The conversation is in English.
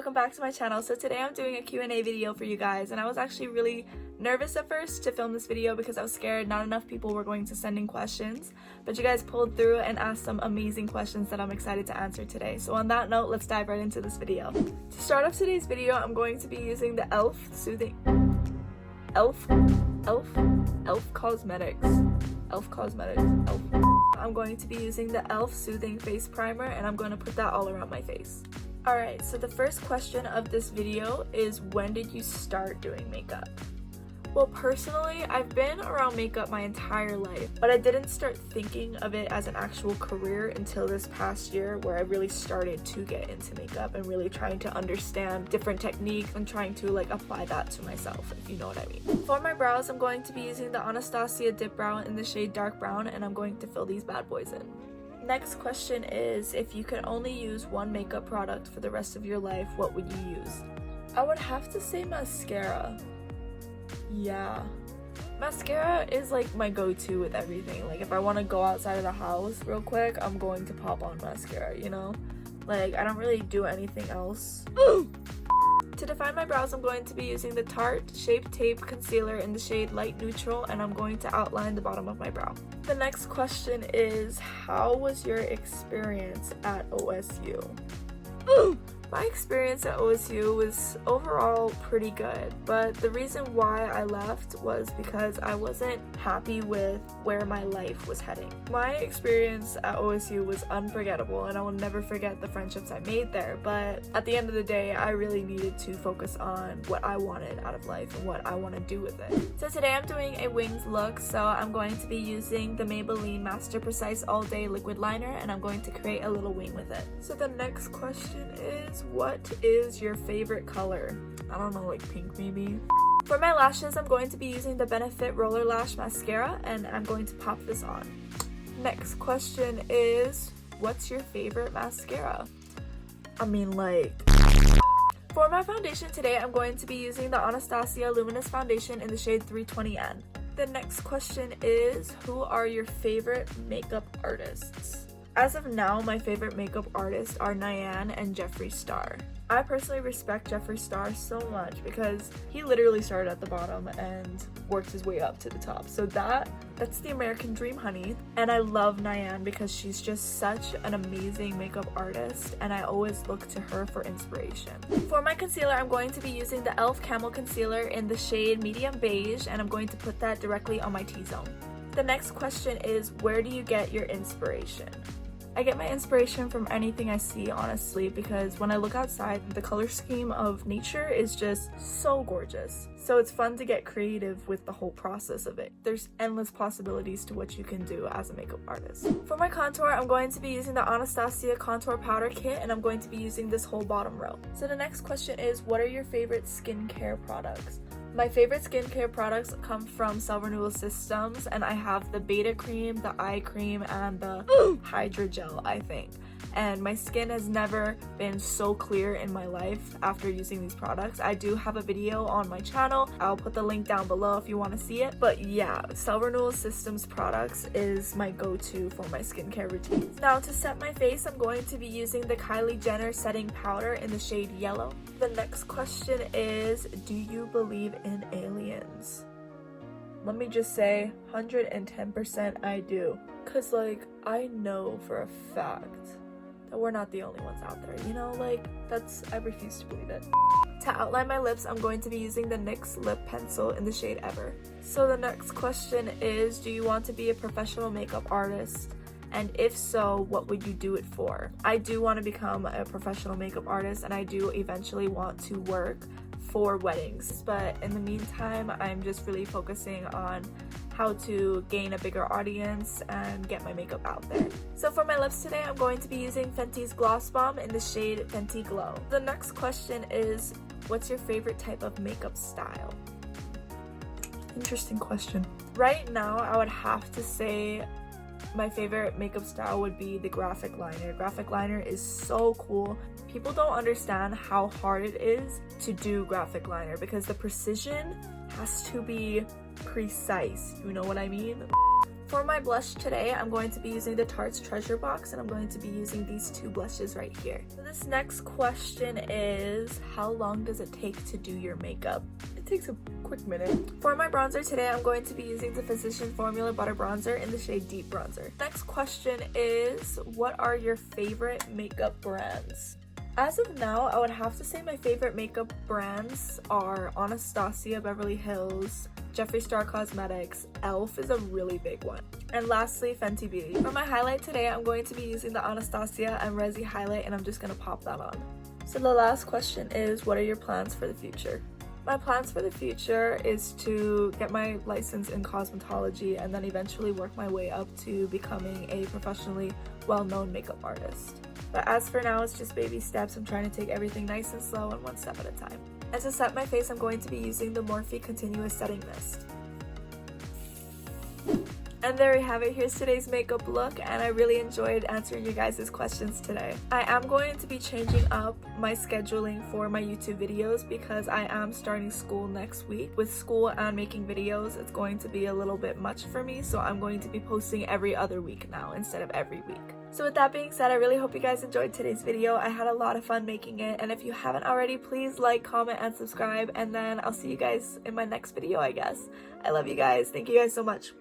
welcome back to my channel. So today I'm doing a Q&A video for you guys, and I was actually really nervous at first to film this video because I was scared not enough people were going to send in questions, but you guys pulled through and asked some amazing questions that I'm excited to answer today. So on that note, let's dive right into this video. To start off today's video, I'm going to be using the E.L.F. Soothing E.L.F. Cosmetics. I'm going to be using the E.L.F. Soothing Face Primer, and I'm going to put that all around my face. Alright, so the first question of this video is, when did you start doing makeup? Well, personally, I've been around makeup my entire life, but I didn't start thinking of it as an actual career until this past year, where I really started to get into makeup and really trying to understand different techniques and trying to apply that to myself, if you know what I mean. For my brows, I'm going to be using the Anastasia Dip Brow in the shade Dark Brown, and I'm going to fill these bad boys in. Next question is, if you could only use one makeup product for the rest of your life, what would you use? I would have to say mascara. Yeah. Mascara is my go-to with everything. If I want to go outside of the house real quick, I'm going to pop on mascara, you know? I don't really do anything else. To define my brows, I'm going to be using the Tarte Shape Tape Concealer in the shade Light Neutral, and I'm going to outline the bottom of my brow. The next question is, how was your experience at OSU? My experience at OSU was overall pretty good, but the reason why I left was because I wasn't happy with where my life was heading. My experience at OSU was unforgettable, and I will never forget the friendships I made there, but at the end of the day, I really needed to focus on what I wanted out of life and what I want to do with it. So today I'm doing a winged look, so I'm going to be using the Maybelline Master Precise All Day Liquid Liner, and I'm going to create a little wing with it. So the next question is, what is your favorite color? I don't know, pink maybe? For my lashes, I'm going to be using the Benefit Roller Lash Mascara, and I'm going to pop this on. Next question is, what's your favorite mascara? For my foundation today, I'm going to be using the Anastasia Luminous Foundation in the shade 320N. The next question is, who are your favorite makeup artists? As of now, my favorite makeup artists are Nyan and Jeffree Star. I personally respect Jeffree Star so much because he literally started at the bottom and worked his way up to the top. So that's the American dream, honey. And I love Nyan because she's just such an amazing makeup artist, and I always look to her for inspiration. For my concealer, I'm going to be using the E.L.F. Camo Concealer in the shade Medium Beige, and I'm going to put that directly on my T-zone. The next question is, where do you get your inspiration? I get my inspiration from anything I see, honestly, because when I look outside, the color scheme of nature is just so gorgeous. So it's fun to get creative with the whole process of it. There's endless possibilities to what you can do as a makeup artist. For my contour, I'm going to be using the Anastasia Contour Powder Kit, and I'm going to be using this whole bottom row. So the next question is, what are your favorite skincare products? My favorite skincare products come from Cell Renewal Systems, and I have the Beta Cream, the Eye Cream, and the Hydra Gel, I think. And my skin has never been so clear in my life after using these products. I do have a video on my channel. I'll put the link down below if you want to see it. But yeah, Cell Renewal Systems products is my go-to for my skincare routines. Now to set my face, I'm going to be using the Kylie Jenner Setting Powder in the shade Yellow. The next question is, do you believe in aliens? Let me just say, 110% I do. Cause I know for a fact that we're not the only ones out there, you know? I refuse to believe it. To outline my lips, I'm going to be using the NYX Lip Pencil in the shade Ever. So the next question is, do you want to be a professional makeup artist? And if so, what would you do it for? I do want to become a professional makeup artist, and I do eventually want to work for weddings. But in the meantime, I'm just really focusing on how to gain a bigger audience and get my makeup out there. So for my lips today, I'm going to be using Fenty's Gloss Bomb in the shade Fenty Glow. The next question is, what's your favorite type of makeup style? Interesting question. Right now, I would have to say my favorite makeup style would be the graphic liner. Graphic liner is so cool. People don't understand how hard it is to do graphic liner because the precision has to be precise, you know what I mean? For my blush today, I'm going to be using the Tarte's Treasure Box, and I'm going to be using these two blushes right here. So this next question is, how long does it take to do your makeup? It takes a quick minute. For my bronzer today, I'm going to be using the Physicians Formula Butter Bronzer in the shade Deep Bronzer. Next question is, what are your favorite makeup brands? As of now, I would have to say my favorite makeup brands are Anastasia, Beverly Hills, Jeffree Star Cosmetics, E.L.F. is a really big one, and lastly Fenty Beauty. For my highlight today, I'm going to be using the Anastasia Amrezy highlight, and I'm just going to pop that on. So the last question is, what are your plans for the future? My plans for the future is to get my license in cosmetology and then eventually work my way up to becoming a professionally well-known makeup artist. But as for now, it's just baby steps. I'm trying to take everything nice and slow and one step at a time. And to set my face, I'm going to be using the Morphe Continuous Setting Mist. And there we have it. Here's today's makeup look, and I really enjoyed answering you guys' questions today. I am going to be changing up my scheduling for my YouTube videos because I am starting school next week. With school and making videos, it's going to be a little bit much for me, so I'm going to be posting every other week now instead of every week. So with that being said, I really hope you guys enjoyed today's video. I had a lot of fun making it, and if you haven't already, please like, comment, and subscribe, and then I'll see you guys in my next video, I guess. I love you guys. Thank you guys so much.